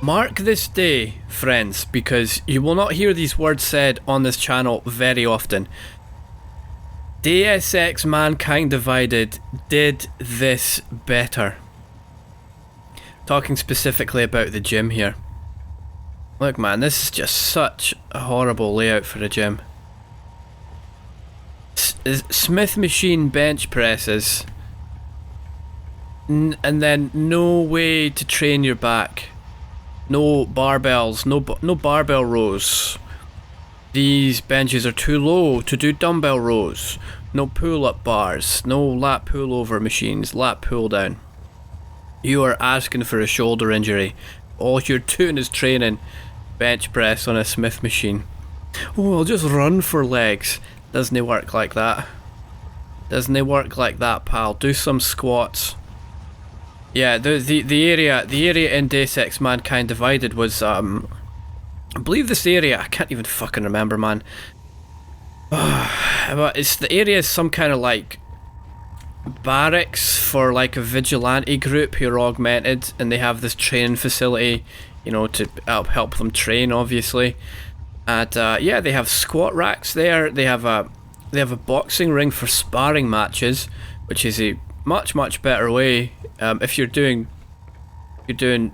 Mark this day, friends, because you will not hear these words said on this channel very often. Deus Ex Mankind Divided did this better. Talking specifically about the gym here. Look man, this is just such a horrible layout for a gym. Smith machine bench presses. And then no way to train your back. No barbells, no barbell rows. These benches are too low to do dumbbell rows. No pull-up bars, no lat pull-over machines, lat pull-down. You are asking for a shoulder injury. All you're doing is training bench press on a Smith machine. Oh, I'll just run for legs. Doesn't it work like that? Doesn't it work like that, pal? Do some squats. Yeah, the area in Deus Ex Mankind Divided was I believe this area, I can't even fucking remember, man. But it's the area is some kind of like barracks for like a vigilante group who are augmented, and they have this training facility, you know, to help them train, obviously. And yeah, they have squat racks there. They have a boxing ring for sparring matches, which is a much better way. If you're doing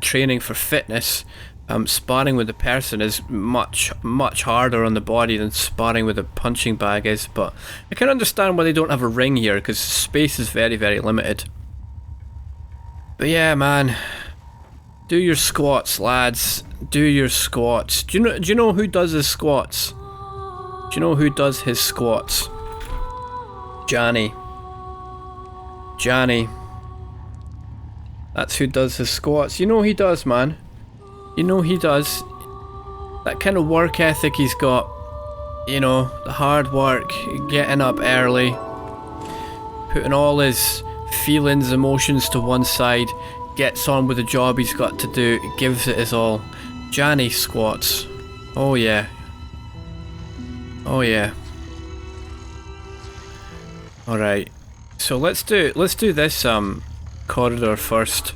training for fitness, sparring with a person is much harder on the body than sparring with a punching bag is. But I can understand why they don't have a ring here, because space is very limited. But yeah, man, do your squats, lads. Do your squats. Do you know who does his squats? Do you know who does his squats? Johnny. That's who does his squats. You know he does, man. You know he does. That kind of work ethic he's got. You know, the hard work, getting up early, putting all his feelings, emotions to one side, gets on with the job he's got to do, gives it his all. Johnny squats. Oh yeah. Oh yeah. Alright. So let's do this corridor first.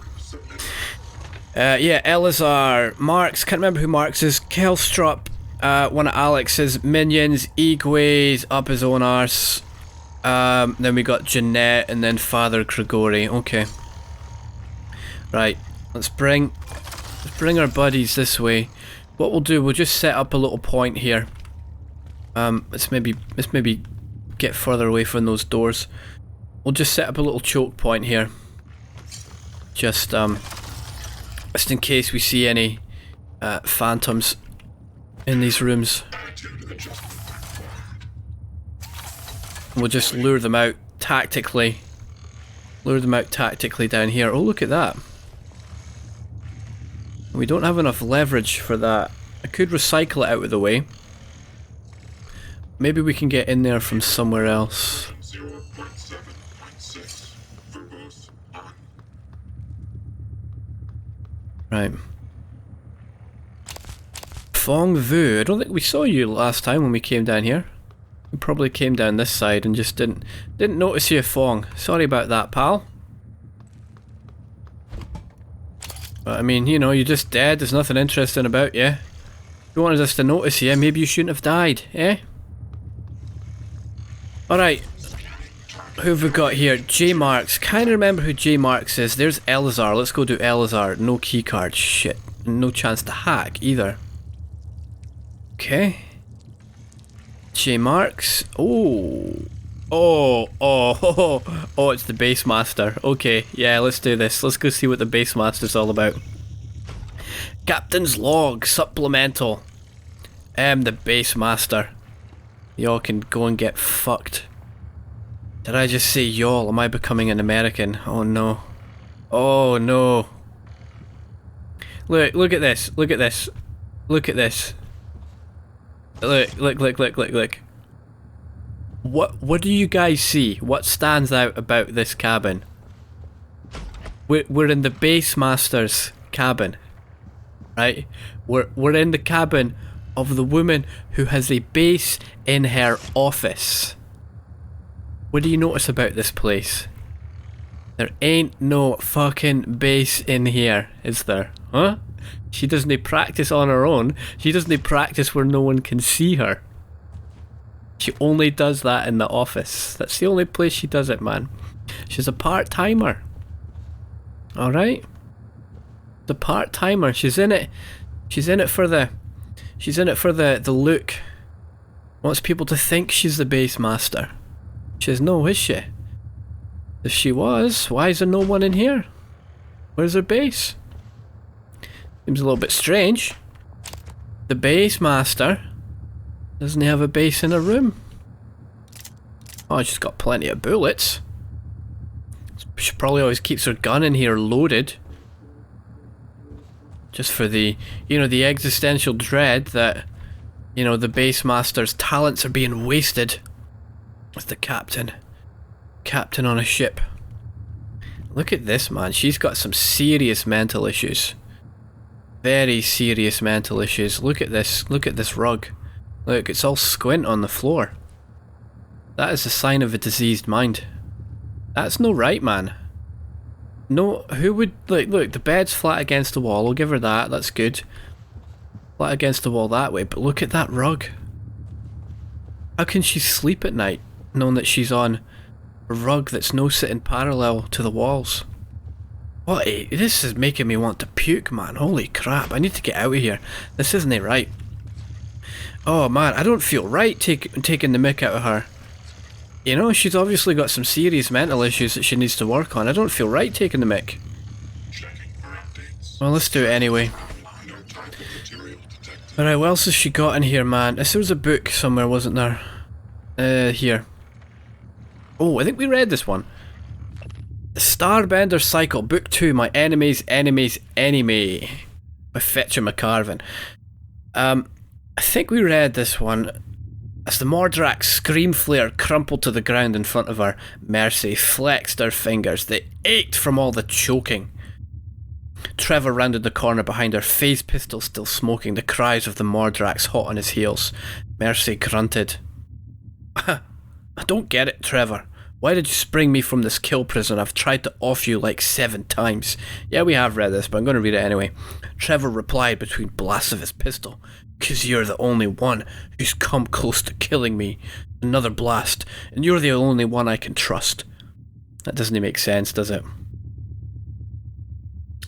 Yeah, Elazar, Marks, can't remember who Marks is, Kelstrup, one of Alex's minions, Igwe's up his own arse. Then we got Jeanette and then Father Grigori. Okay. Right, let's bring our buddies this way. What we'll do, we'll just set up a little point here. Let's maybe get further away from those doors. We'll just set up a little choke point here. Just in case we see any phantoms in these rooms. We'll just lure them out tactically. Lure them out tactically down here. Oh, look at that. We don't have enough leverage for that. I could recycle it out of the way. Maybe we can get in there from somewhere else. Right. Fong Vu, I don't think we saw you last time when we came down here. We probably came down this side and just didn't notice you, Fong. Sorry about that, pal. But I mean, you know, you're just dead, there's nothing interesting about you. If you wanted us to notice you, maybe you shouldn't have died, eh? Alright. Who have we got here? J Marks. Kinda remember who J Marks is. There's Elazar. Let's go do Elazar. No keycard. Shit. No chance to hack either. Okay. J Marks. Oh, it's the base master. Okay, yeah, let's do this. Let's go see what the base master's all about. Captain's log, supplemental. The base master. Y'all can go and get fucked. Did I just say y'all? Am I becoming an American? Oh no. Oh no. Look at this. Look at this. Look at this. Look. What do you guys see? What stands out about this cabin? We're in the base master's cabin, right? We're in the cabin of the woman who has a base in her office. What do you notice about this place? There ain't no fucking base in here, is there? Huh? She doesn't practice on her own. She doesn't practice where no one can see her. She only does that in the office. That's the only place she does it, man. She's a part-timer. Alright? The part-timer. She's in it for the look. Wants people to think she's the base master. She says, no, is she? If she was, why is there no one in here? Where's her base? Seems a little bit strange. The base master doesn't have a base in her room. Oh, she's got plenty of bullets. She probably always keeps her gun in here loaded. Just for the, the existential dread that, the base master's talents are being wasted. As the captain on a ship. Look at this, man. She's got some serious mental issues. Very serious mental issues. Look at this. Look at this rug. Look, it's all squint on the floor. That is a sign of a diseased mind. That's no right, man. No, who would... Look, the bed's flat against the wall. I'll give her that. That's good. Flat against the wall that way. But look at that rug. How can she sleep at night knowing that she's on a rug that's no sitting parallel to the walls? This is making me want to puke, man. Holy crap, I need to get out of here. This isn't right. Oh man, I don't feel right taking the mick out of her. She's obviously got some serious mental issues that she needs to work on. I don't feel right taking the mick. Well, let's do it anyway. Alright, what else has she got in here, man? There was a book somewhere, wasn't there? Here. Oh, I think we read this one. The Starbender Cycle, Book 2, My Enemy's Enemy's Enemy, by Fetcher McCarvin. I think we read this one. As the Mordrak's scream flare crumpled to the ground in front of her, Mercy flexed her fingers. They ached from all the choking. Trevor rounded the corner behind her, phase pistol still smoking, the cries of the Mordraks hot on his heels. Mercy grunted. I don't get it, Trevor. Why did you spring me from this kill prison? I've tried to off you like 7 times. Yeah, we have read this, but I'm going to read it anyway. Trevor replied between blasts of his pistol. Because you're the only one who's come close to killing me. Another blast, and you're the only one I can trust. That doesn't make sense, does it?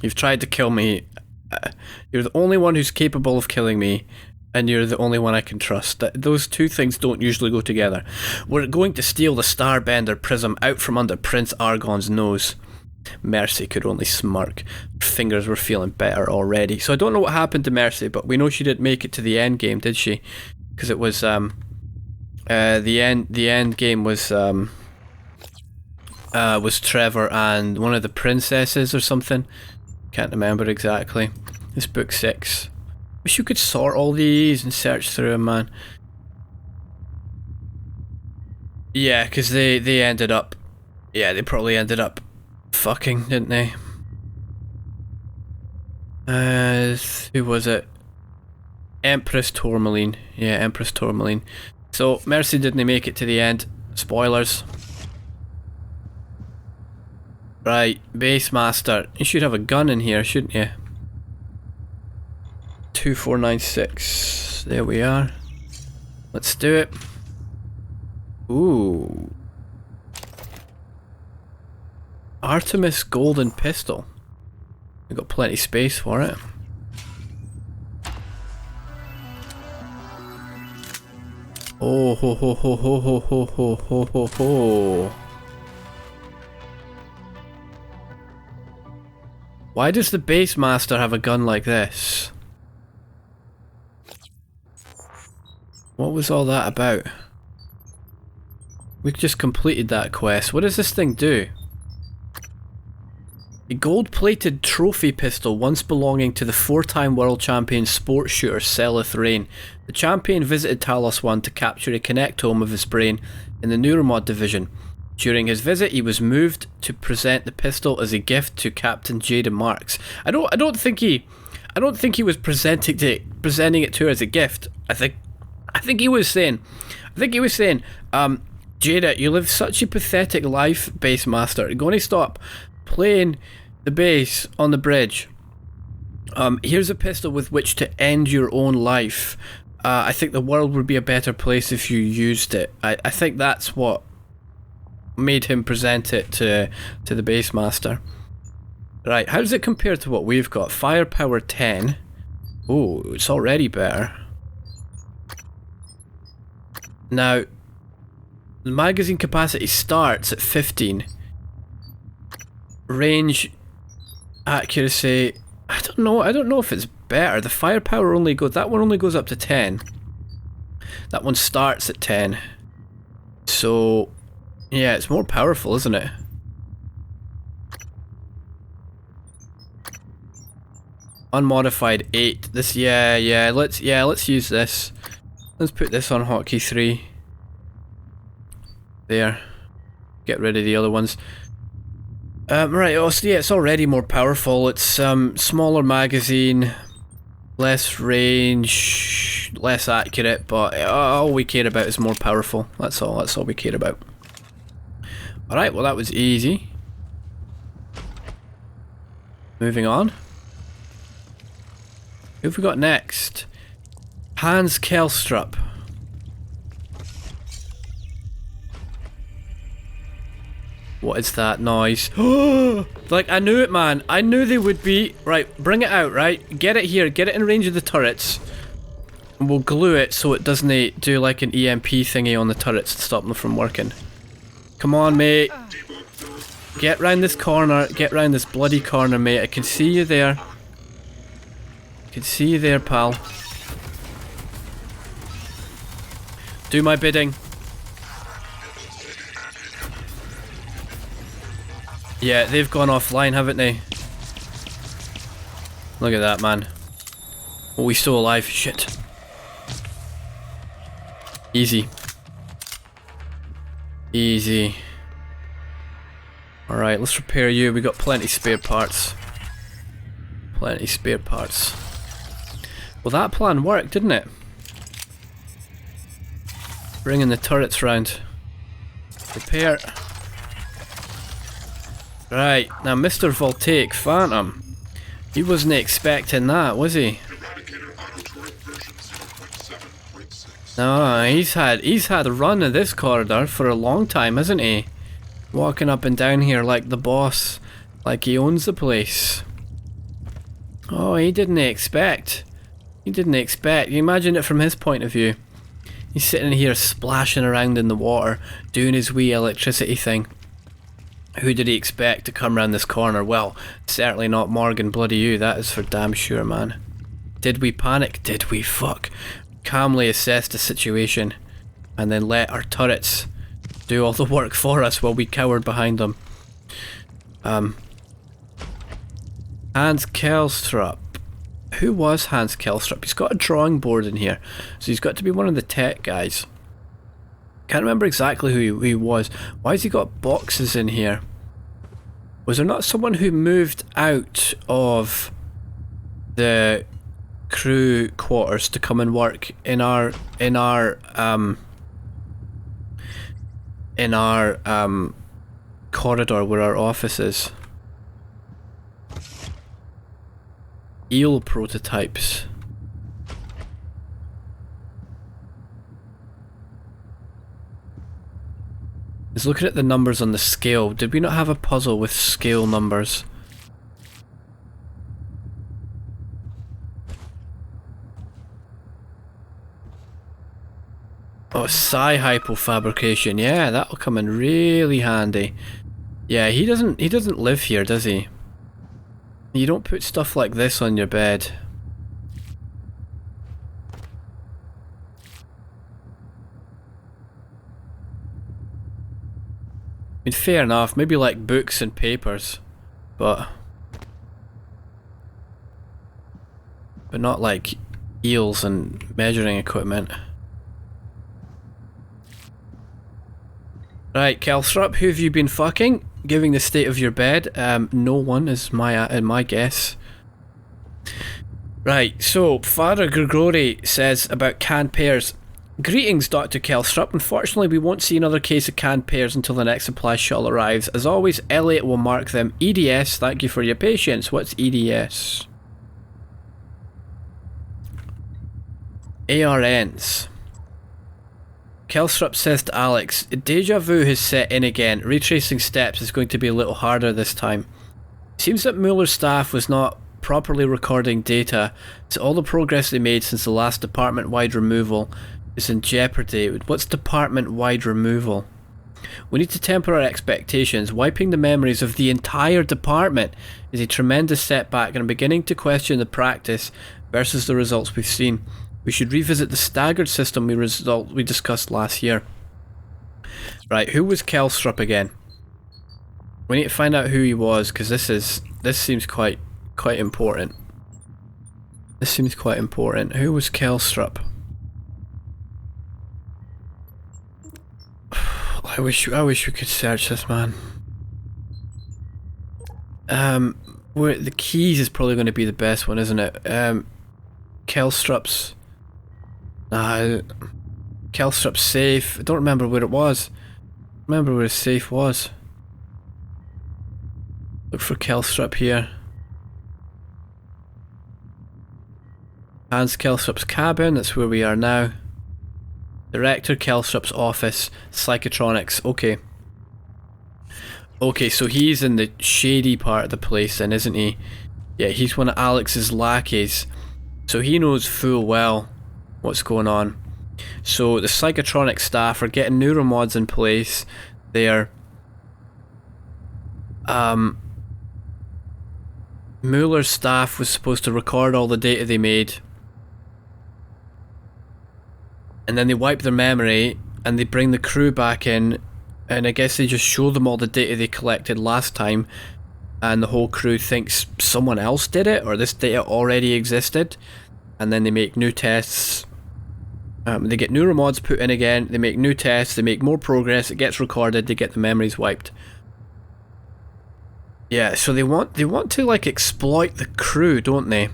You've tried to kill me. You're the only one who's capable of killing me, and you're the only one I can trust. Those two things don't usually go together. We're going to steal the Starbender prism out from under Prince Argon's nose. Mercy could only smirk. Her fingers were feeling better already. So I don't know what happened to Mercy, but we know she didn't make it to the end game, did she? Because it was the end game was Trevor and one of the princesses or something. Can't remember exactly. It's book 6. Wish you could sort all these and search through them, man. Yeah, because they ended up... Yeah, they probably ended up fucking, didn't they? Who was it? Empress Tourmaline. Yeah, Empress Tourmaline. So, Mercy didn't make it to the end. Spoilers. Right, Base Master. You should have a gun in here, shouldn't you? 2496. There we are. Let's do it. Ooh. Artemis golden pistol. We've got plenty of space for it. Oh ho ho ho ho ho ho ho ho ho ho. Why does the base master have a gun like this? What was all that about? We just completed that quest. What does this thing do? A gold-plated trophy pistol once belonging to the 4-time world champion sports shooter Seleth Rain. The champion visited Talos 1 to capture a connectome of his brain in the Neuromod division. During his visit, he was moved to present the pistol as a gift to Captain Jada Marks. I don't think he was presenting it to her as a gift. I think he was saying, Jada, you live such a pathetic life, Base Master. You're going to stop playing the bass on the bridge. Here's a pistol with which to end your own life. I think the world would be a better place if you used it. I think that's what made him present it to the base master. Right, how does it compare to what we've got? Firepower 10. Oh, it's already better. Now, the magazine capacity starts at 15. Range, accuracy, I don't know if it's better. The firepower only goes, that one only goes up to 10. That one starts at 10. So, yeah, it's more powerful, isn't it? Unmodified 8. This, let's use this. Let's put this on hotkey 3. There. Get rid of the other ones. Right, oh, so yeah, it's already more powerful. It's smaller magazine, less range, less accurate, but all we care about is more powerful. That's all we care about. Alright, well that was easy. Moving on. Who have we got next? Hans Kelstrup. What is that noise? Like, I knew it, man. I knew they would be. Right, bring it out, right? Get it here. Get it in range of the turrets. And we'll glue it so it doesn't do like an EMP thingy on the turrets to stop them from working. Come on, mate. Get round this corner. Get round this bloody corner, mate. I can see you there. I can see you there, pal. Do my bidding. Yeah, they've gone offline, haven't they? Look at that, man. Oh, we still alive. Shit. Easy. Easy. Alright, let's repair you. We got plenty spare parts. Plenty spare parts. Well, that plan worked, didn't it? Bringing the turrets round. Repair. Right, now Mr. Voltaic Phantom. He wasn't expecting that, was he? No, he's had a run of this corridor for a long time, hasn't he? Walking up and down here like the boss, like he owns the place. Oh, he didn't expect. He didn't expect. You imagine it from his point of view. He's sitting here splashing around in the water, doing his wee electricity thing. Who did he expect to come round this corner? Well, certainly not Morgan bloody you, that is for damn sure, man. Did we panic? Did we fuck? Calmly assess the situation and then let our turrets do all the work for us while we cowered behind them. Hans Kelstrup. Who was Hans Kelstrup? He's got a drawing board in here, so he's got to be one of the tech guys. Can't remember exactly who he was. Why has he got boxes in here? Was there not someone who moved out of the crew quarters to come and work in our corridor where our office is? Eel prototypes. He's looking at the numbers on the scale. Did we not have a puzzle with scale numbers? Oh, psi hypofabrication. Yeah, that'll come in really handy. Yeah, he doesn't live here, does he? You don't put stuff like this on your bed. I mean, fair enough, maybe like books and papers, but not like eels and measuring equipment. Right, Kelstrup, who have you been fucking? Giving the state of your bed, no one is my guess. Right, so Father Grigori says about canned pears. Greetings, Dr. Kelstrup. Unfortunately, we won't see another case of canned pears until the next supply shuttle arrives. As always, Elliot will mark them EDS. Thank you for your patience. What's EDS? ARNs. Kelstrup says to Alex, deja vu has set in again. Retracing Steps is going to be a little harder this time. It seems that Mueller's staff was not properly recording data, so all the progress they made since the last department-wide removal is in jeopardy. What's department-wide removal? We need to temper our expectations. Wiping the memories of the entire department is a tremendous setback, and I'm beginning to question the practice versus the results we've seen. We should revisit the staggered system we discussed last year. Right, who was Kelstrup again? We need to find out who he was, because this seems quite important. This seems quite important. Who was Kelstrup? I wish we could search this, man. The keys is probably going to be the best one, isn't it? Kelstrup's safe. I don't remember where it was. Remember where his safe was. Look for Kelstrup here. Hans Kelstrup's cabin, that's where we are now. Director Kelstrup's office, psychotronics, okay. Okay, so he's in the shady part of the place then, isn't he? Yeah, he's one of Alex's lackeys. So he knows full well what's going on. So the psychotronic staff are getting neuromods in place. They're Mueller's staff was supposed to record all the data they made, and then they wipe their memory and they bring the crew back in, and I guess they just show them all the data they collected last time, and the whole crew thinks someone else did it or this data already existed, and then they make new tests. They get neuromods put in again, they make new tests, they make more progress, it gets recorded, they get the memories wiped. Yeah, so they want to like exploit the crew, don't they?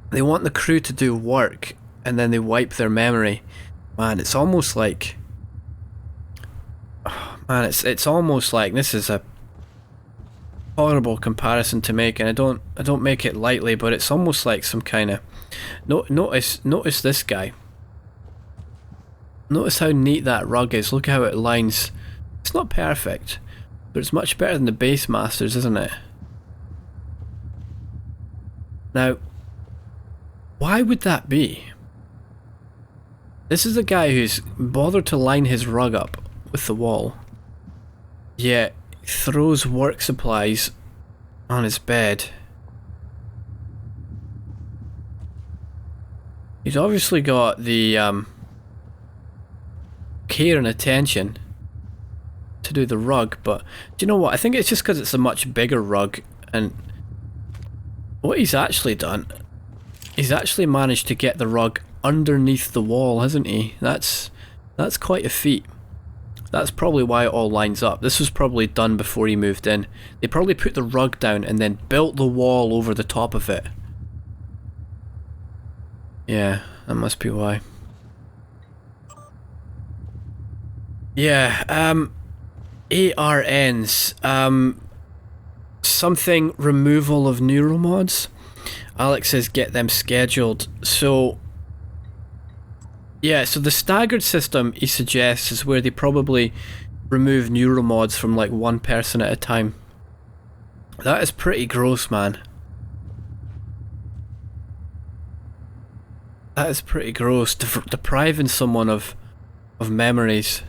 They want the crew to do work and then they wipe their memory. Man, it's almost like, oh, man, it's almost like, this is a horrible comparison to make, and I don't make it lightly, but it's almost like some kind of notice this guy. Notice how neat that rug is. Look how it lines. It's not perfect, but it's much better than the base masters, isn't it? Now, why would that be? This is a guy who's bothered to line his rug up with the wall, yet throws work supplies on his bed. He's obviously got the care and attention to do the rug, but do you know what? I think it's just because it's a much bigger rug, and what he's actually done, he's actually managed to get the rug underneath the wall, hasn't he? That's quite a feat. That's probably why it all lines up. This was probably done before he moved in. They probably put the rug down and then built the wall over the top of it. Yeah, that must be why. Yeah, ARNs. Something removal of neuromods. Alex says get them scheduled. So yeah, so the staggered system he suggests is where they probably remove neuromods from like one person at a time. That is pretty gross, man. That is pretty gross. Depriving someone of memories.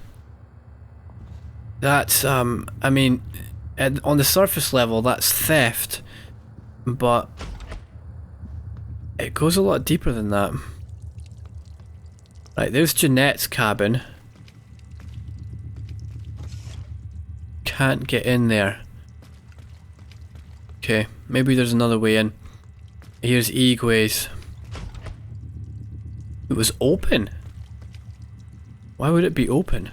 That's I mean, on the surface level that's theft, but it goes a lot deeper than that. Right, there's Jeanette's cabin. Can't get in there. Okay, maybe there's another way in. Here's Igwe's. It was open. Why would it be open?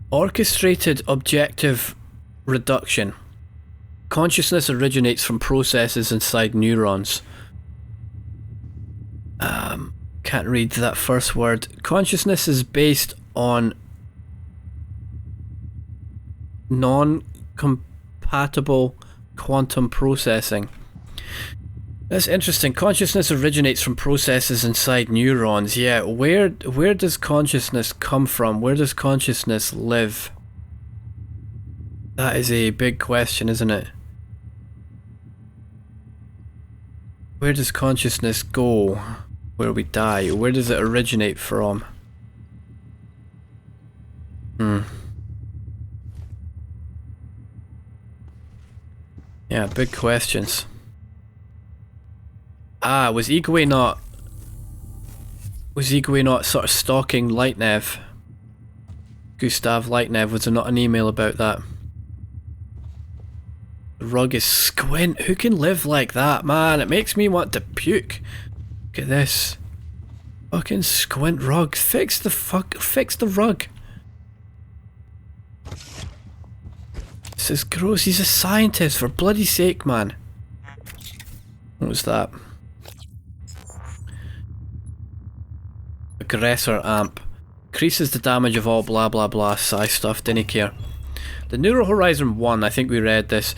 Orchestrated objective reduction. Consciousness originates from processes inside neurons. Can't read that first word. Consciousness is based on non-compatible quantum processing. That's interesting. Consciousness originates from processes inside neurons. Yeah, where does consciousness come from? Where does consciousness live? That is a big question, isn't it? Where does consciousness go? Where we die? Where does it originate from? Yeah, big questions. Was Igwe not sort of stalking Lightnev? Gustav Lightnev, was there not an email about that? The rug is squint. Who can live like that, man? It makes me want to puke. Look at this. Fucking squint rug. Fix the rug. This is gross. He's a scientist, for bloody sake, man. What was that? Aggressor amp. Increases the damage of all blah blah blah psi stuff, didn't care. The Neuro Horizon 1, I think we read this.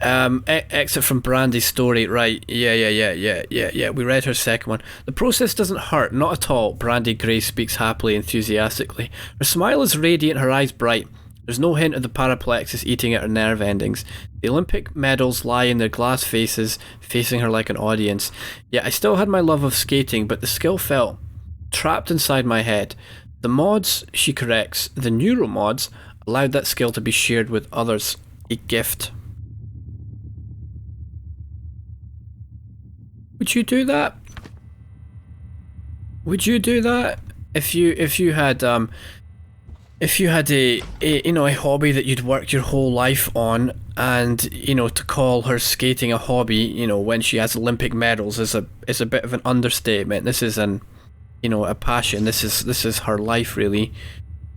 Exit from Brandy's story, right, yeah, we read her second one. The process doesn't hurt, not at all. Brandy Gray speaks happily, enthusiastically. Her smile is radiant, her eyes bright. There's no hint of the paraplexus eating at her nerve endings. The Olympic medals lie in their glass faces, facing her like an audience. Yeah, I still had my love of skating, but the skill felt trapped inside my head. The mods, she corrects, the neuro mods, allowed that skill to be shared with others. A gift. Would you do that? Would you do that if you had a you know, a hobby that you'd worked your whole life on, and you know, to call her skating a hobby, you know, when she has Olympic medals is a bit of an understatement. This is a passion. This is her life, really.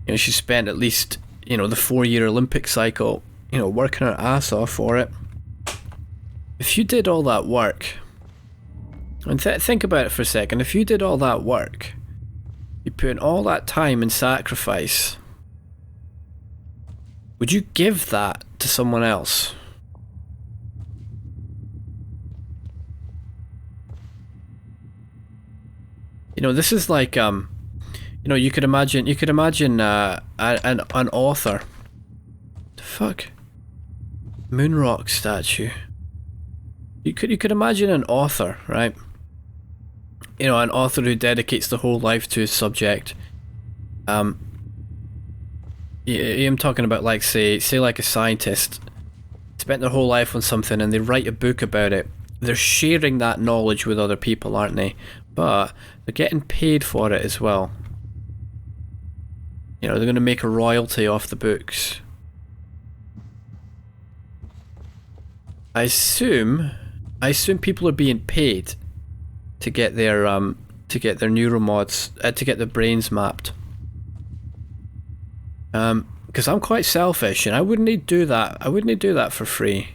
You know, she spent at least, you know, the 4-year Olympic cycle, you know, working her ass off for it. If you did all that work, and think about it for a second, if you did all that work, you put in all that time and sacrifice, would you give that to someone else? You know, this is like, you know, you could imagine an author. The fuck? Moonrock statue. You could imagine an author, right? You know, an author who dedicates the whole life to his subject. I'm talking about, like, say like a scientist spent their whole life on something and they write a book about it. They're sharing that knowledge with other people, aren't they? But they're getting paid for it as well. You know, they're going to make a royalty off the books. I assume people are being paid to get their neuromods, to get their brains mapped. Because I'm quite selfish and I wouldn't do that. I wouldn't do that for free.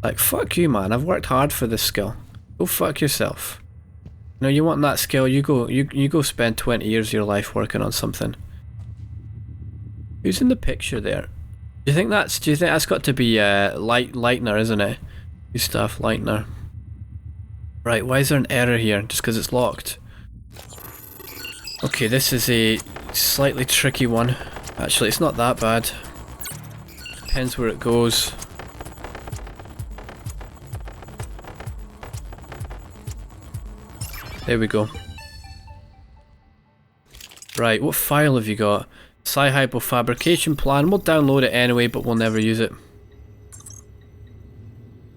Like, fuck you, man. I've worked hard for this skill. Go fuck yourself. You know, you want that skill, you go spend 20 years of your life working on something. Who's in the picture there? Do you think that's got to be Leitner, isn't it? Gustav Leitner. Right, why is there an error here? Just because it's locked. Okay, this is a slightly tricky one. Actually, it's not that bad. Depends where it goes. There we go. Right, what file have you got? Sci-Hypo fabrication plan. We'll download it anyway, but we'll never use it.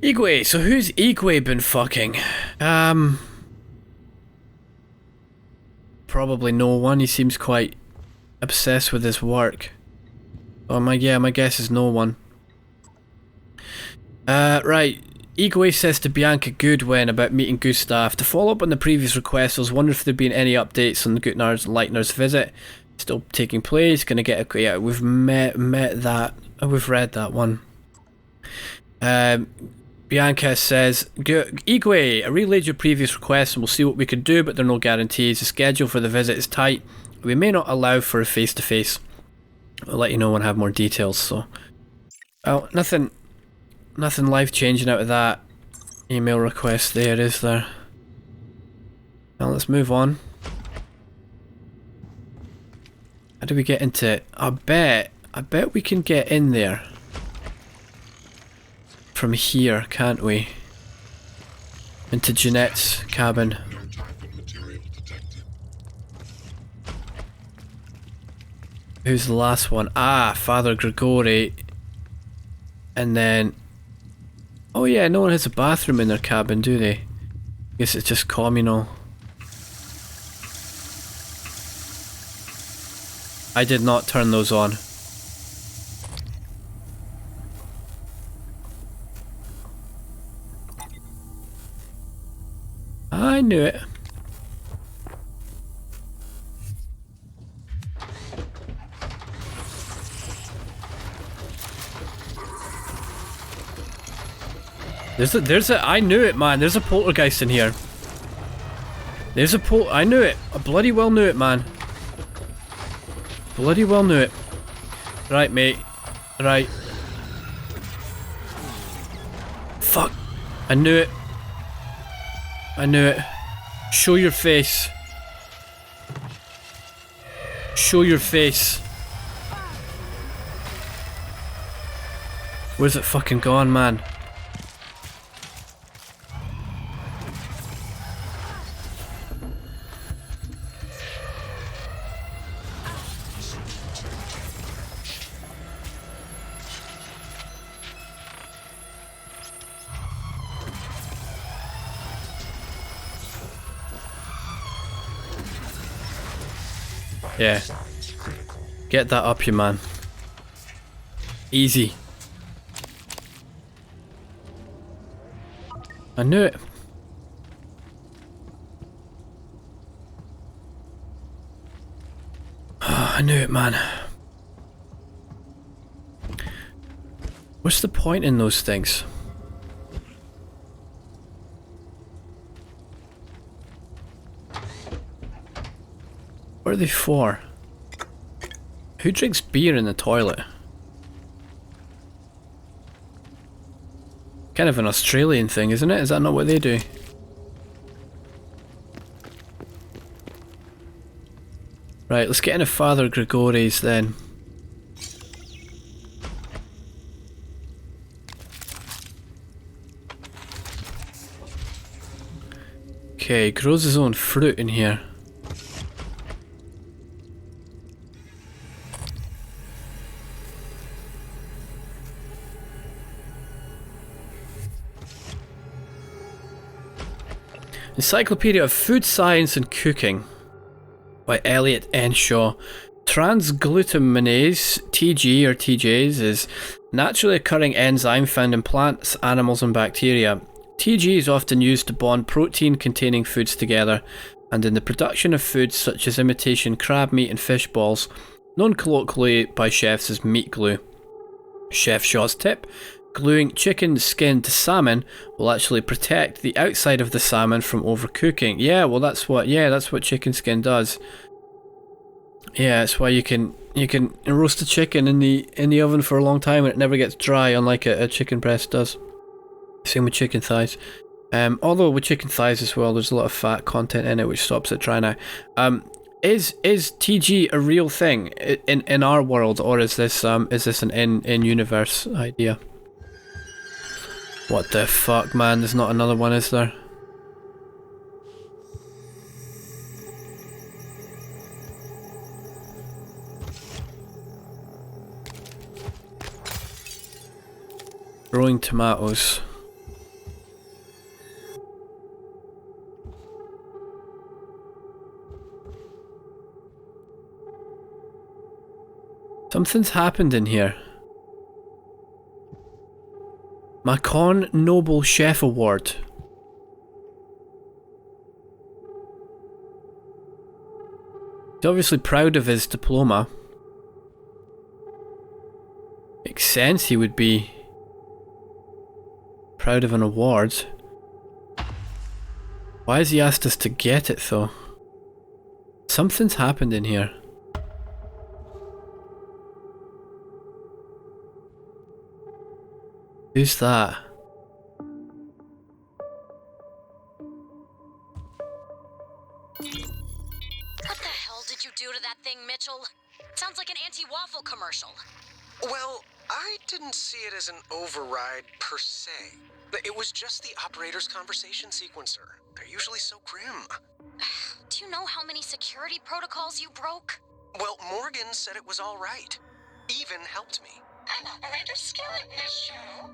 Igwe. So who's Igwe been fucking? Probably no one. He seems quite obsessed with his work. Oh my guess is no one. Right. Igwe says to Bianca Goodwin about meeting Gustav. To follow up on the previous request, I was wondering if there'd been any updates on the Gutnar's and Leitner's visit. Still taking place. Gonna get a... Yeah, we've met that. We've read that one. Bianca says, Igwe, I relayed your previous request and we'll see what we can do, but there are no guarantees. The schedule for the visit is tight. We may not allow for a face-to-face. I'll let you know when I have more details, so... Oh, nothing life changing out of that email request there, is there? Well, let's move on. How do we get into it? I bet we can get in there from here, can't we? Into Jeanette's cabin. Who's the last one? Ah, Father Grigori. And then... oh yeah, no one has a bathroom in their cabin, do they? I guess it's just communal. I did not turn those on. I knew it. I knew it, man. There's a poltergeist in here. I knew it. I bloody well knew it, man. Bloody well knew it. Right, mate. Right. Fuck. I knew it. I knew it. Show your face. Show your face. Where's it fucking gone, man? Yeah. Get that up, you man. Easy. I knew it. I knew it, man. What's the point in those things? What are they for? Who drinks beer in the toilet? Kind of an Australian thing, isn't it? Is that not what they do? Right, let's get into Father Grigori's then. Okay, grows his own fruit in here. Encyclopedia of Food Science and Cooking by Elliot N. Shaw. Transglutaminase, TG or TJs, is naturally occurring enzyme found in plants, animals and bacteria. TG is often used to bond protein-containing foods together and in the production of foods such as imitation crab meat and fish balls, known colloquially by chefs as meat glue. Chef Shaw's tip: gluing chicken skin to salmon will actually protect the outside of the salmon from overcooking. Yeah, well that's what chicken skin does. Yeah, that's why you can roast a chicken in the oven for a long time and it never gets dry, unlike a chicken breast does. Same with chicken thighs. Although with chicken thighs as well, there's a lot of fat content in it which stops it drying out. Is TG a real thing in our world, or is this an in-universe idea? What the fuck, man? There's not another one, is there? Growing tomatoes. Something's happened in here. Macon Noble Chef Award. He's obviously proud of his diploma. Makes sense he would be proud of an award. Why has he asked us to get it though? Something's happened in here. Who's that? What the hell did you do to that thing, Mitchell? Sounds like an anti-waffle commercial. Well, I didn't see it as an override per se. It was just the operator's conversation sequencer. They're usually so grim. Do you know how many security protocols you broke? Well, Morgan said it was all right. Even helped me. I'm operator Skillet in this show.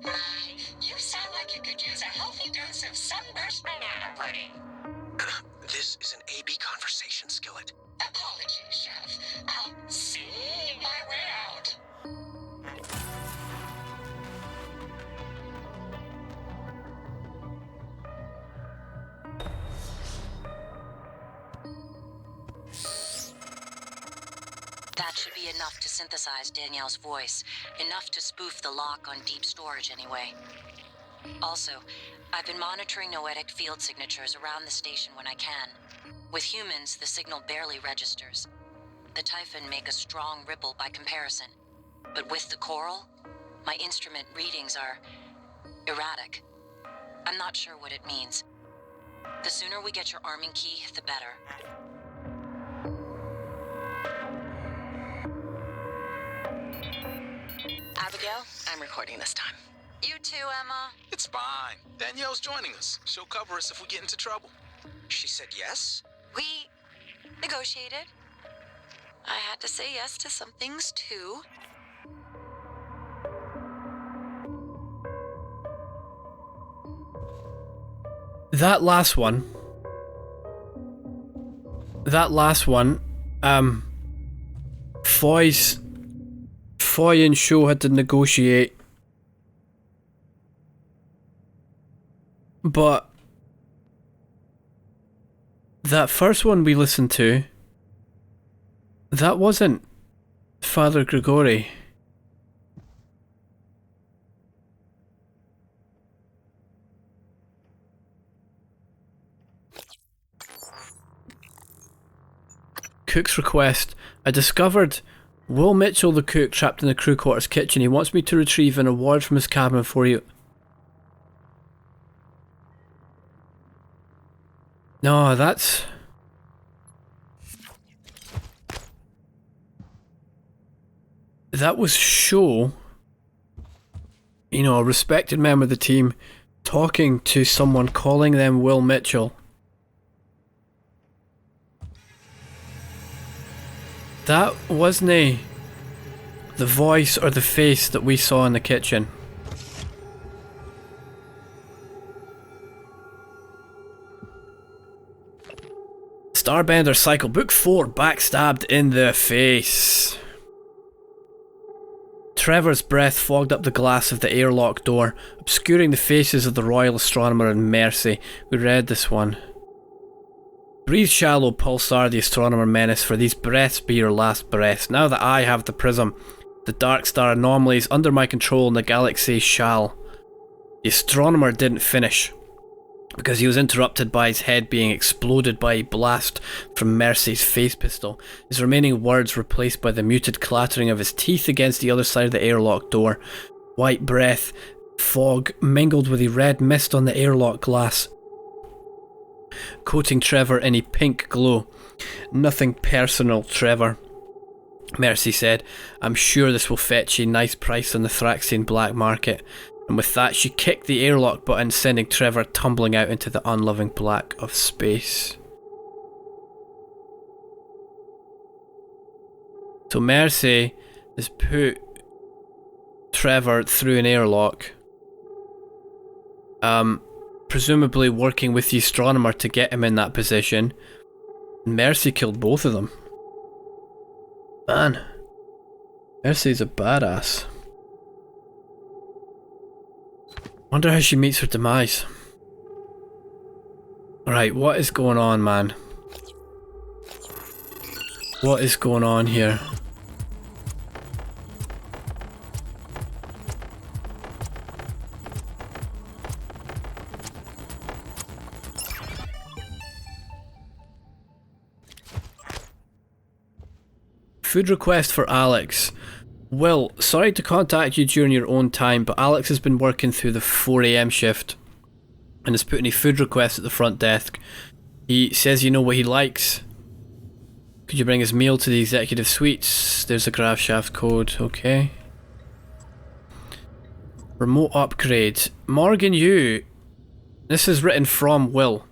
My, you sound like you could use a healthy dose of sunburst banana pudding. This is an AB conversation, Skillet. Apologies, Chef. I'll see my way out. That should be enough to synthesize Danielle's voice. Enough to spoof the lock on deep storage anyway. Also, I've been monitoring noetic field signatures around the station when I can. With humans, the signal barely registers. The Typhon make a strong ripple by comparison. But with the coral, my instrument readings are erratic. I'm not sure what it means. The sooner we get your arming key, the better. Abigail, I'm recording this time. You too, Emma. It's fine. Danielle's joining us. She'll cover us if we get into trouble. She said yes? We negotiated. I had to say yes to some things too. That last one, Foy and Sho had to negotiate, but that first one we listened to, that wasn't Father Grigori. Cook's request. I discovered Will Mitchell, the cook, trapped in the crew quarters kitchen. He wants me to retrieve an award from his cabin for you. No, that's... That was Sho, you know, a respected member of the team, talking to someone, calling them Will Mitchell. That wasn't the voice or the face that we saw in the kitchen. Starbender Cycle, Book 4, Backstabbed in the Face. Trevor's breath fogged up the glass of the airlock door, obscuring the faces of the Royal Astronomer and Mercy. We read this one. Breathe shallow, Pulsar, the Astronomer menace, for these breaths be your last breaths. Now that I have the prism, the dark star anomalies under my control and the galaxy shall. The Astronomer didn't finish, because he was interrupted by his head being exploded by a blast from Mercy's face pistol. His remaining words replaced by the muted clattering of his teeth against the other side of the airlock door. White breath, fog, mingled with a red mist on the airlock glass, coating Trevor in a pink glow. Nothing personal, Trevor, Mercy said. I'm sure this will fetch a nice price on the Thraxian black market. And with that, she kicked the airlock button, sending Trevor tumbling out into the unloving black of space. So Mercy has put Trevor through an airlock. Presumably working with the Astronomer to get him in that position. Mercy killed both of them. Man, Mercy's a badass. Wonder how she meets her demise. Alright, what is going on, man? What is going on here? Food request for Alex. Will, sorry to contact you during your own time, but Alex has been working through the 4 AM shift and has put any food requests at the front desk. He says you know what he likes. Could you bring his meal to the executive suites? There's a grav shaft code, okay. Remote upgrade. Morgan, you. This is written from Will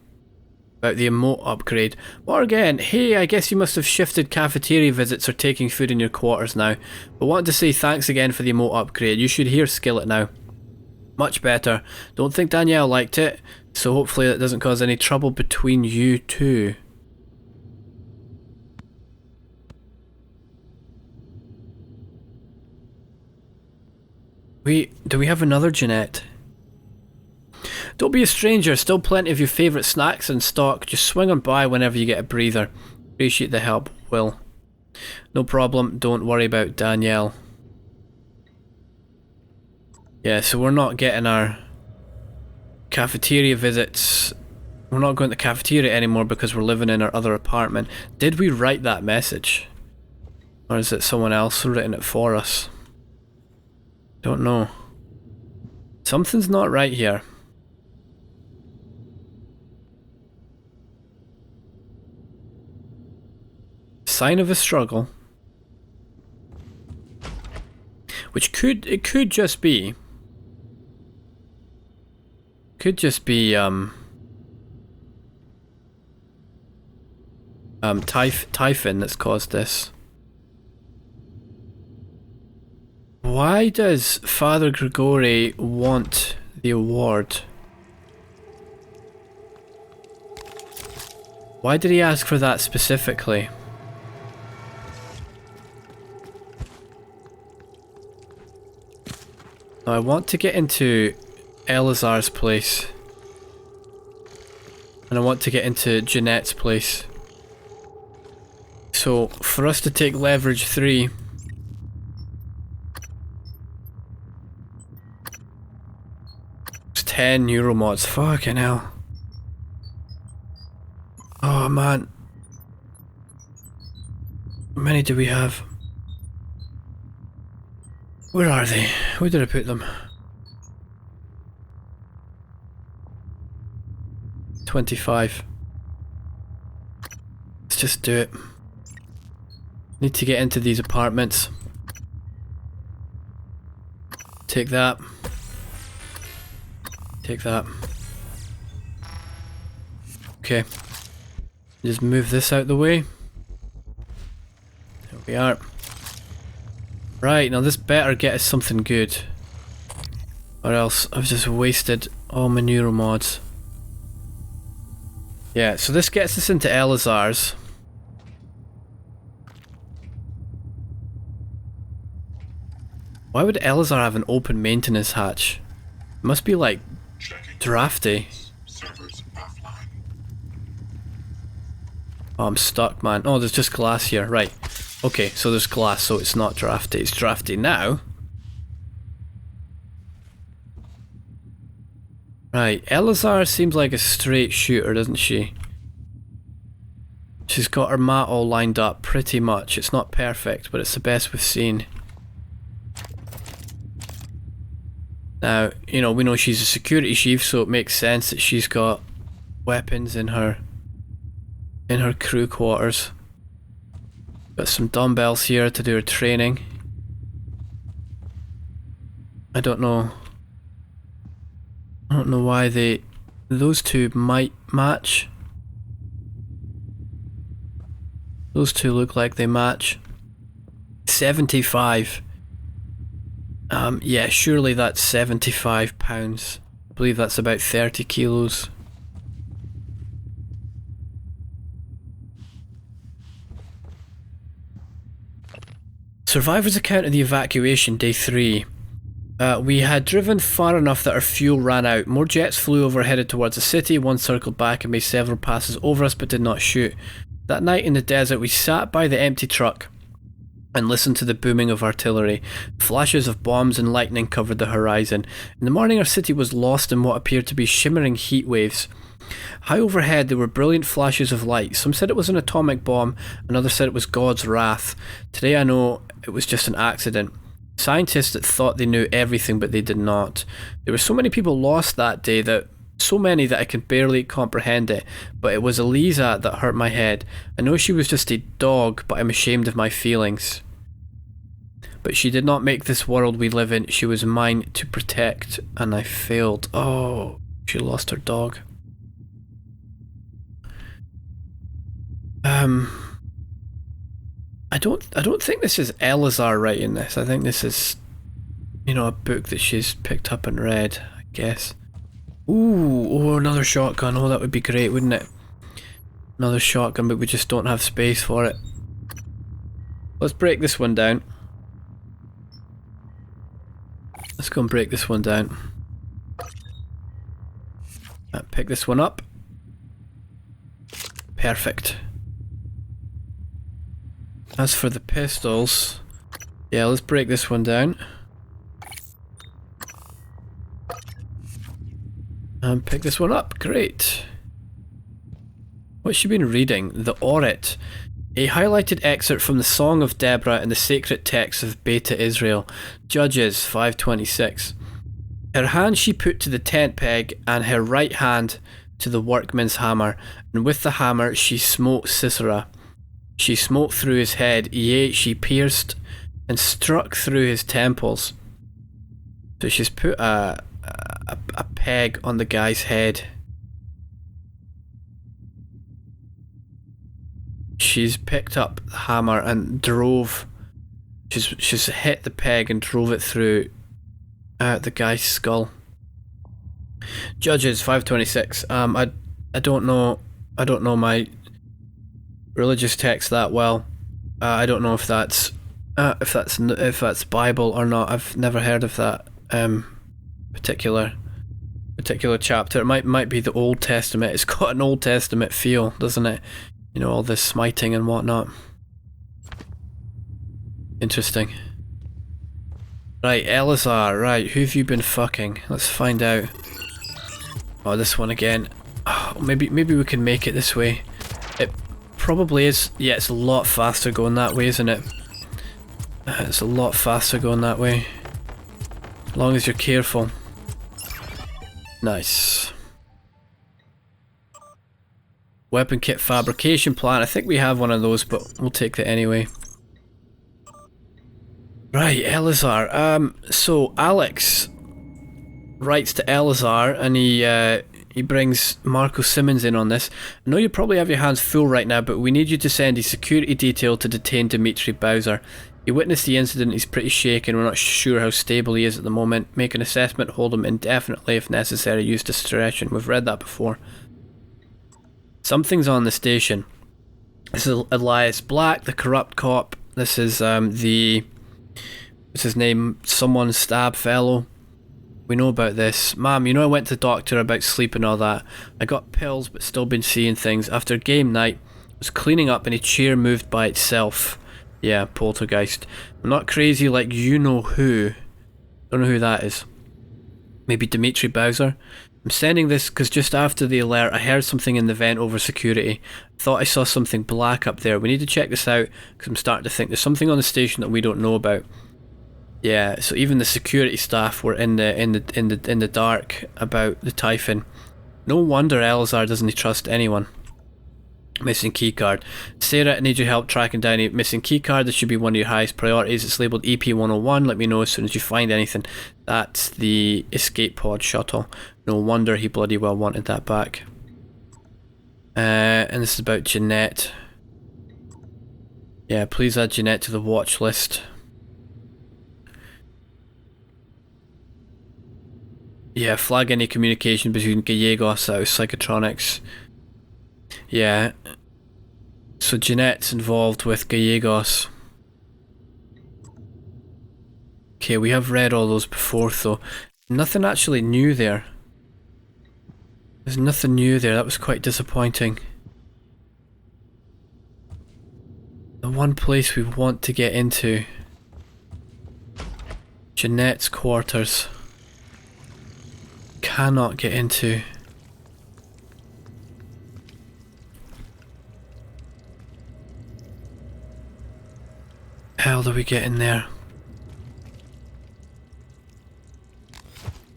about the emote upgrade. Morgan, hey, I guess you must have shifted cafeteria visits or taking food in your quarters now. But wanted to say thanks again for the emote upgrade. You should hear Skillet now. Much better. Don't think Danielle liked it, so hopefully that doesn't cause any trouble between you two. Do we have another Jeanette? Don't be a stranger, still plenty of your favourite snacks in stock. Just swing on by whenever you get a breather. Appreciate the help, Will. No problem, don't worry about Danielle. Yeah, so we're not getting our cafeteria visits. We're not going to the cafeteria anymore because we're living in our other apartment. Did we write that message? Or is it someone else written it for us? Don't know. Something's not right here. Sign of a struggle. Which it could just be Typhon that's caused this. Why does Father Grigori want the award? Why did he ask for that specifically? Now I want to get into Elazar's place. And I want to get into Jeanette's place. So, for us to take leverage 3... it's 10 neuromods, fucking hell. Oh man. How many do we have? Where are they? Where did I put them? 25. Let's just do it. Need to get into these apartments. Take that. Take that. Okay. Just move this out the way. There we are. Right, now this better get us something good. Or else I've just wasted all my neuromods. Yeah, so this gets us into Elazar's. Why would Elazar have an open maintenance hatch? It must be like drafty. Oh, I'm stuck, man. Oh, there's just glass here. Right. Okay, so there's glass, so it's not drafty. It's drafty now. Right, Elazar seems like a straight shooter, doesn't she? She's got her mat all lined up, pretty much. It's not perfect, but it's the best we've seen. Now, you know, we know she's a security chief, so it makes sense that she's got weapons in her crew quarters. Got some dumbbells here to do her training. I don't know why those two might match. Those two look like they match. 75. Yeah, surely that's 75 pounds. I believe that's about 30 kilos. Survivor's account of the evacuation, day 3. We had driven far enough that our fuel ran out. More jets flew over headed towards the city. One circled back and made several passes over us but did not shoot. That night in the desert we sat by the empty truck and listened to the booming of artillery. Flashes of bombs and lightning covered the horizon. In the morning our city was lost in what appeared to be shimmering heat waves. High overhead there were brilliant flashes of light. Some said it was an atomic bomb, another said it was God's wrath. Today I know it was just an accident. Scientists that thought they knew everything, but they did not. There were so many people lost that day, so many that I can barely comprehend it, but it was Eliza that hurt my head. I know she was just a dog, but I'm ashamed of my feelings. But she did not make this world we live in. She was mine to protect, and I failed. Oh, she lost her dog. I don't think this is Elazar writing this. I think this is, you know, a book that she's picked up and read, I guess. Ooh, oh, another shotgun. Oh, that would be great, wouldn't it? Another shotgun, but we just don't have space for it. Let's break this one down. Let's go and break this one down. Pick this one up. Perfect. As for the pistols, yeah, let's break this one down. And pick this one up. Great. What's she been reading? The Orit. A highlighted excerpt from the Song of Deborah and the sacred texts of Beta Israel. Judges 5:26. Her hand she put to the tent peg, and her right hand to the workman's hammer, and with the hammer she smote Sisera. She smote through his head, yea, she pierced and struck through his temples. So she's put a peg on the guy's head. She's picked up the hammer and drove. She's hit the peg and drove it through the guy's skull. Judges 5:26. I don't know my religious text that well. I don't know if that's Bible or not. I've never heard of that particular chapter. It might be the Old Testament. It's got an Old Testament feel, doesn't it? You know, all this smiting and whatnot. Interesting. Right, Elazar. Right, who have you been fucking? Let's find out. Oh, this one again. Oh, maybe we can make it this way. It probably is. Yeah, it's a lot faster going that way, isn't it? It's a lot faster going that way. As long as you're careful. Nice. Weapon kit fabrication plant. I think we have one of those, but we'll take that anyway. Right, Elazar. So Alex writes to Elazar, and he brings Marco Simmons in on this. I know you probably have your hands full right now, but we need you to send a security detail to detain Dmitry Bowser. He witnessed the incident. He's pretty shaken. We're not sure how stable he is at the moment. Make an assessment. Hold him indefinitely if necessary. Use discretion. We've read that before. Something's on the station. This is Elias Black, the corrupt cop. This is what's his name? Someone stab fellow. We know about this. Ma'am, you know I went to the doctor about sleep and all that. I got pills but still been seeing things. After game night, I was cleaning up and a chair moved by itself. Yeah, poltergeist. I'm not crazy like you know who. Don't know who that is. Maybe Dmitry Bowser? I'm sending this because just after the alert I heard something in the vent over security. Thought I saw something black up there. We need to check this out because I'm starting to think there's something on the station that we don't know about. Yeah, so even the security staff were in the dark about the Typhon. No wonder Elazar doesn't trust anyone. Missing keycard. Sarah, I need your help tracking down a missing keycard. This should be one of your highest priorities. It's labelled EP101. Let me know as soon as you find anything. That's the escape pod shuttle. No wonder he bloody well wanted that back. And this is about Jeanette. Yeah, please add Jeanette to the watch list. Yeah, flag any communication between Gallegos out of Psychotronics. Yeah. So Jeanette's involved with Gallegos. Okay, we have read all those before though. Nothing actually new there. There's nothing new there. That was quite disappointing. The one place we want to get into. Jeanette's Quarters. Cannot get into. How do we get in there?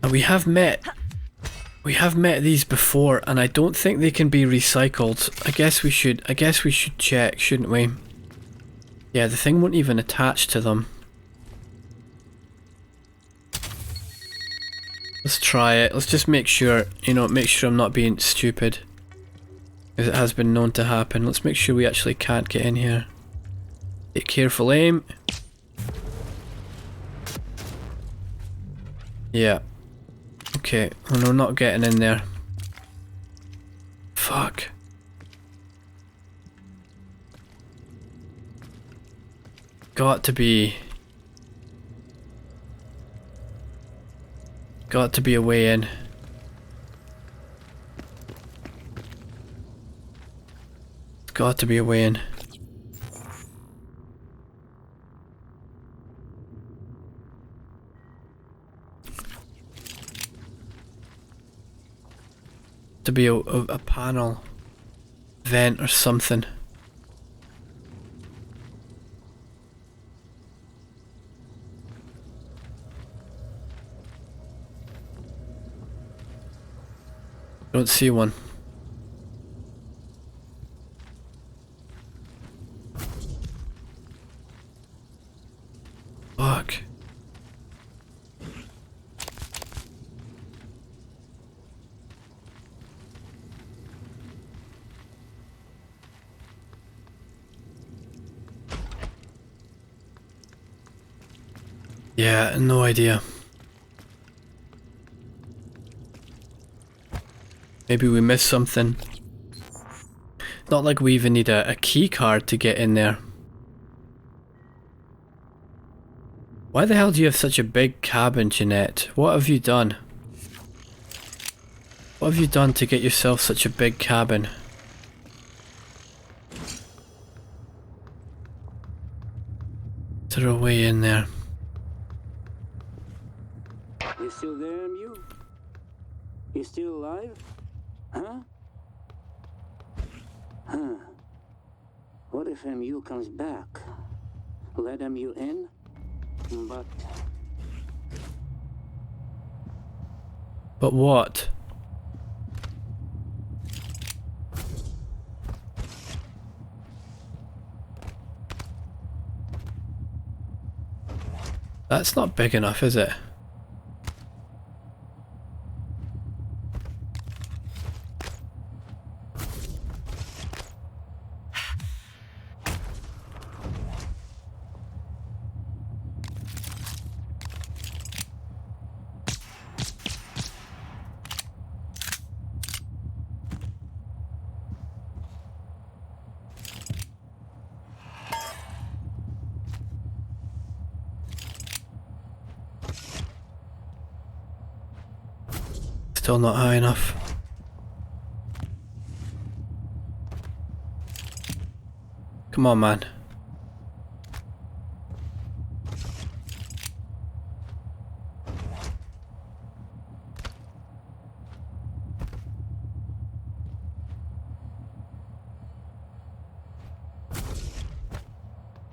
And we have met these before, and I don't think they can be recycled. I guess we should check, shouldn't we? Yeah, the thing won't even attach to them. Let's try it. Let's just make sure, you know, make sure I'm not being stupid. Because it has been known to happen. Let's make sure we actually can't get in here. Take careful aim. Yeah. Okay, well, we're not getting in there. Fuck. Got to be a way in. Got to be a way in. To be a panel vent or something. Don't see one. Fuck. Yeah, no idea. Maybe we missed something. Not like we even need a key card to get in there. Why the hell do you have such a big cabin, Jeanette? What have you done? What have you done to get yourself such a big cabin? Is there a way in there? You still there, MU? You still alive? Huh? Huh. What if MU comes back? Let MU in? But what? That's not big enough, is it? Still not high enough. Come on, man.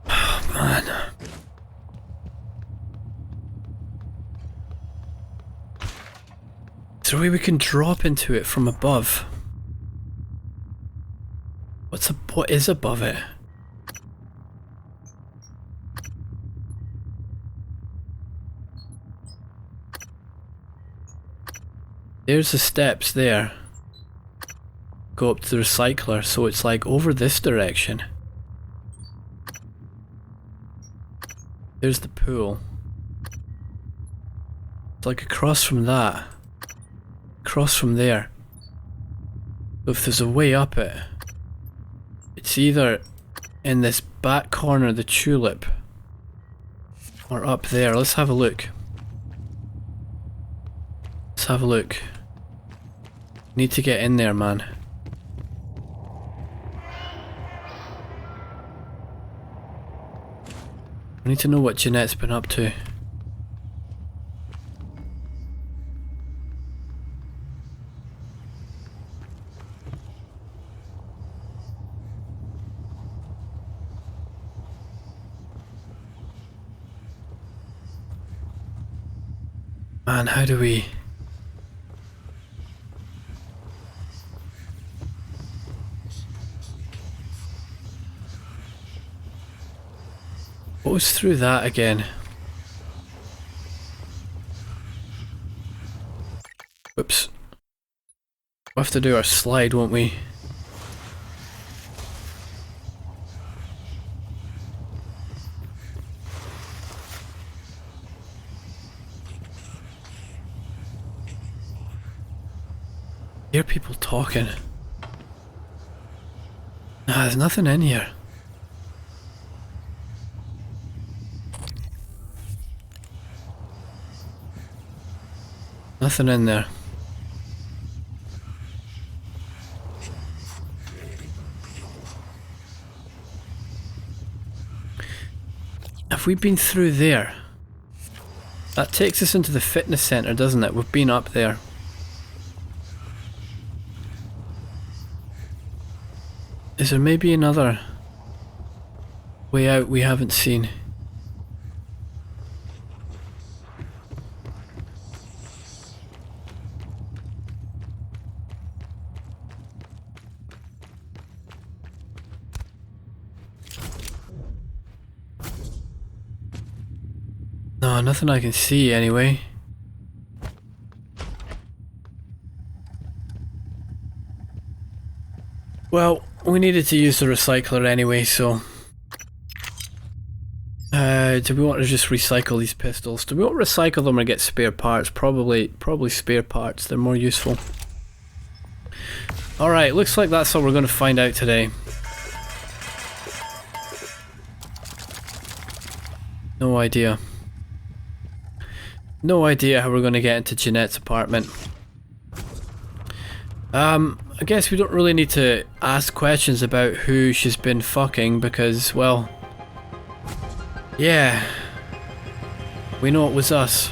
Oh, man. Is there a way we can drop into it from above? What is above it? There's the steps there. Go up to the recycler, so it's like over this direction. There's the pool. It's like across from that. Across from there. So if there's a way up it, it's either in this back corner of the tulip or up there. Let's have a look. Let's have a look. Need to get in there, man. I need to know what Jeanette's been up to. Man, how do we... goes through that again? Whoops. We'll have to do our slide, won't we? Hear people talking. Nah, there's nothing in here. Nothing in there. Have we been through there? That takes us into the fitness center, doesn't it? We've been up there. Is there maybe another way out we haven't seen? No, nothing I can see anyway. Well, we needed to use the recycler anyway, so... do we want to just recycle these pistols? Do we want to recycle them or get spare parts? Probably spare parts, they're more useful. Alright, looks like that's all we're going to find out today. No idea. No idea how we're going to get into Jeanette's apartment. I guess we don't really need to ask questions about who she's been fucking because, well... yeah. We know it was us.